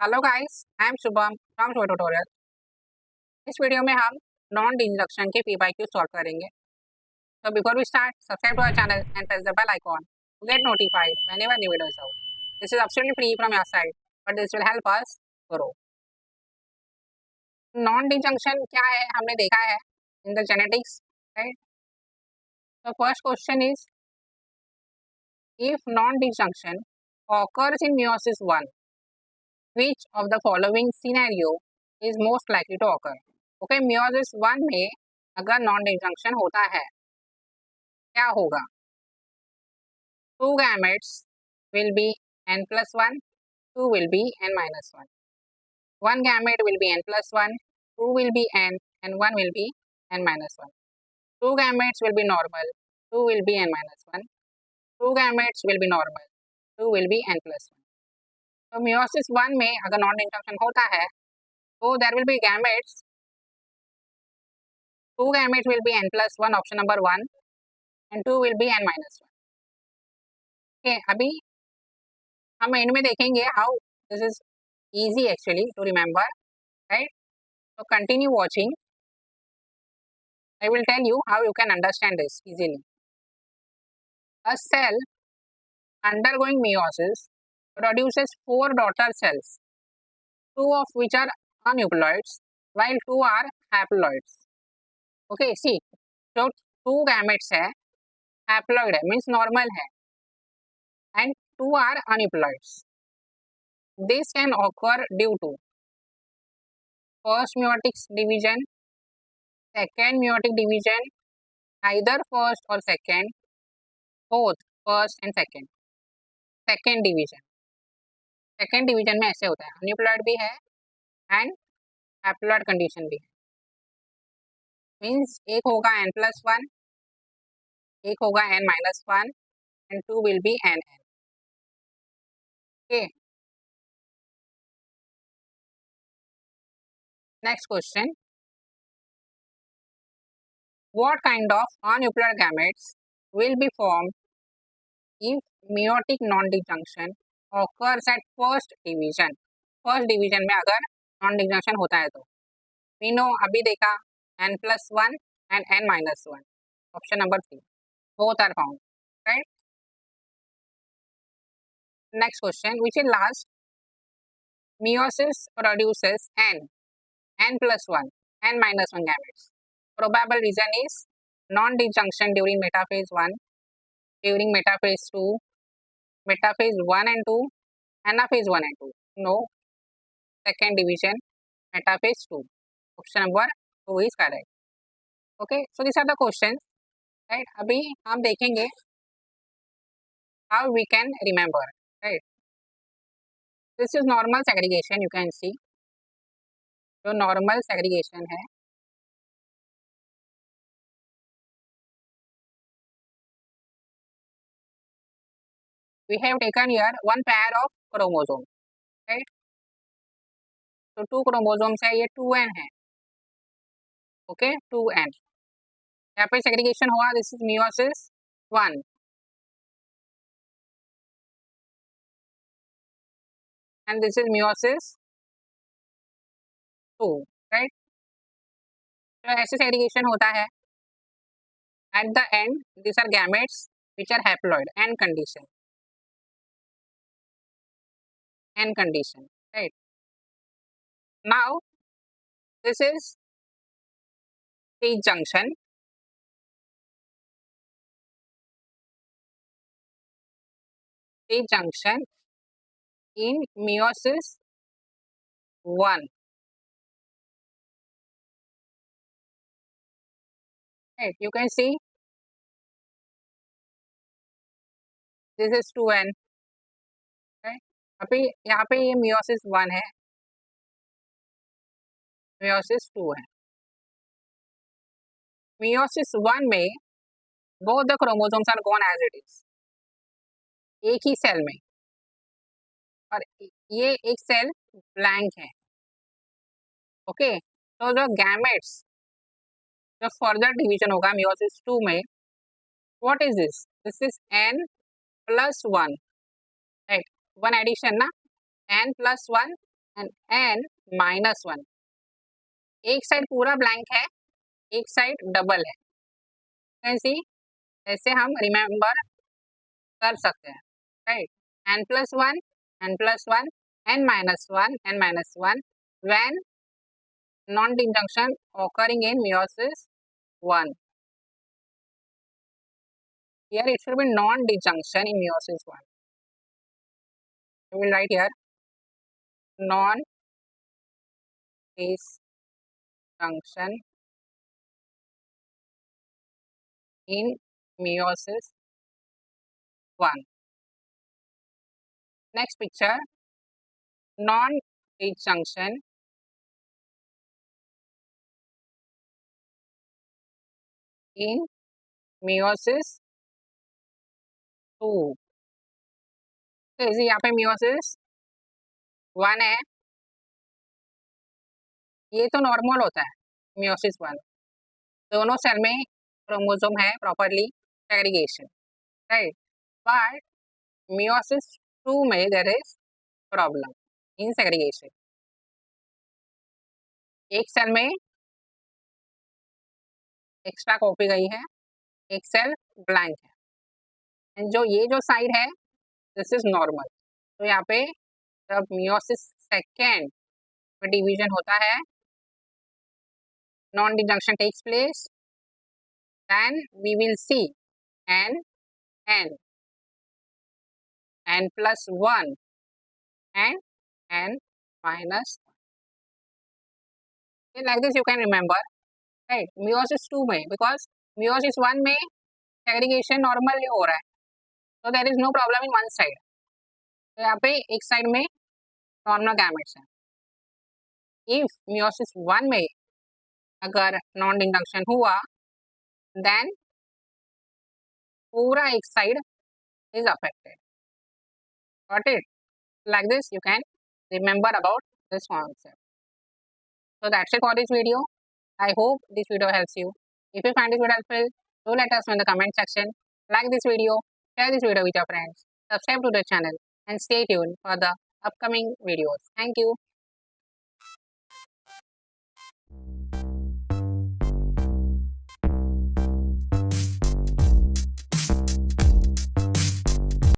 Hello guys, I am Shubham from Shubh tutorial. इस video में हम नॉन डिजंक्शन के PYQ सॉल्व करेंगे। So before we start, subscribe to our channel and press the bell icon to get notified whenever new videos out. This is absolutely free from your side, but this will help us grow. Non disjunction क्या है हमने देखा है in the genetics, right? So first question is, if non-disjunction occurs in meiosis 1, which of the following scenario is most likely to occur? Okay, meiosis 1 में अगर non disjunction होता है क्या होगा? 2 gametes will be n plus 1, 2 will be n minus 1. 1 gamete will be n plus 1, 2 will be n, and 1 will be n minus 1. 2 gametes will be normal, 2 will be n minus 1. 2 gametes will be normal, 2 will be n plus 1. तो meiosis 1 में अगर non disjunction होता है तो there will be gametes. 2 gametes will be n plus 1, option number 1, and 2 will be n minus 1. Okay, अभी हम and में देखेंगे how this is easy actually to remember, right? So continue watching. I will tell you how you can understand this easily. A cell undergoing meiosis produces 4 daughter cells, 2 of which are aneuploids while 2 are haploids. Okay, see, जो 2 gametes है haploid है means normal है and 2 are aneuploids. This can occur due to first meiotic division, second meiotic division, either first or second, both first and second. second division में ऐसे होता है, aneuploid भी है and haploid condition भी है. मीन्स एक होगा n plus 1, एक होगा n minus 1 and 2 will be n. Okay. Next question. What kind of aneuploid gametes will be formed if meiotic non-disjunction occurs at first division? First division में अगर non disjunction होता है तो we know अभी देखा n plus 1 and n minus 1, option number 3, both are found, right? Next question, which is last. Meiosis produces n plus 1, n minus 1 gametes. Probable reason is non-disjunction during metaphase 1, during metaphase 2, metaphase 1 and 2, anaphase 1 and 2. No. Second division, metaphase 2. Option number 2 is correct. Okay, so these are the questions, right? अभी हम देखेंगे how we can remember, right? This is normal segregation, you can see. जो normal segregation है, we have taken here one pair of chromosomes, right? तो 2 chromosomes है, ये 2n है, okay, 2n. यहाँ पे segregation हुआ, this is meiosis 1. And this is meiosis 2, right? तो ऐसे segregation होता है. At the end, these are gametes which are haploid, n condition, right? Now, this is disjunction. Disjunction in meiosis 1. Right, you can see this is 2n, right? अभी यहाँ पे ये meiosis 1 है, meiosis 2 है. meiosis 1 में both the chromosomes are gone as it is, एक ही cell में, और ये एक सेल ब्लैंक है. ओके, तो जो गैमेट्स जो फर्दर डिवीजन होगा meiosis 2 में, what is this? This is n plus 1, right? 1 addition ना, n plus 1 एंड n-1। एक साइड पूरा ब्लैंक है, एक साइड डबल है। कैसी? ऐसे हम रिमेंबर कर सकते हैं, right? n+1, n+1, n-1, n-1 when non-disjunction occurring in meiosis 1. Here it should be non-disjunction in meiosis 1. We will write here non-disjunction in meiosis 1. Next picture, non-disjunction in meiosis 2. तो इसी यहाँ पे meiosis 1 है, ये तो नॉर्मल होता है meiosis 1, दोनों सेल में क्रोमोसोम है properly segregation, right? But meiosis 2 में there is problem in segregation. एक सेल में एक्स्ट्रा कॉपी गई है, एक सेल ब्लैंक है, एंड जो साइड है दिस इज नॉर्मल। तो यहाँ पे जब meiosis सेकेंड में डिवीजन होता है, non disjunction takes place, then we will see n n+1 and n-1. Like this you can remember, right? meiosis 2 में, because meiosis 1 में segregation normal हो रहा है, so there is no problem in one side. तो यहाँ पे एक side में normal gametes हैं। if meiosis 1 में अगर नॉन डिजंक्शन हुआ, then पूरा एक side is affected. Got it? Like this you can remember about this concept. So that's it for this video. I hope this video helps you. If you find this video helpful, do let us know in the comment section. Like this video, share this video with your friends, subscribe to the channel, and stay tuned for the upcoming videos. Thank you.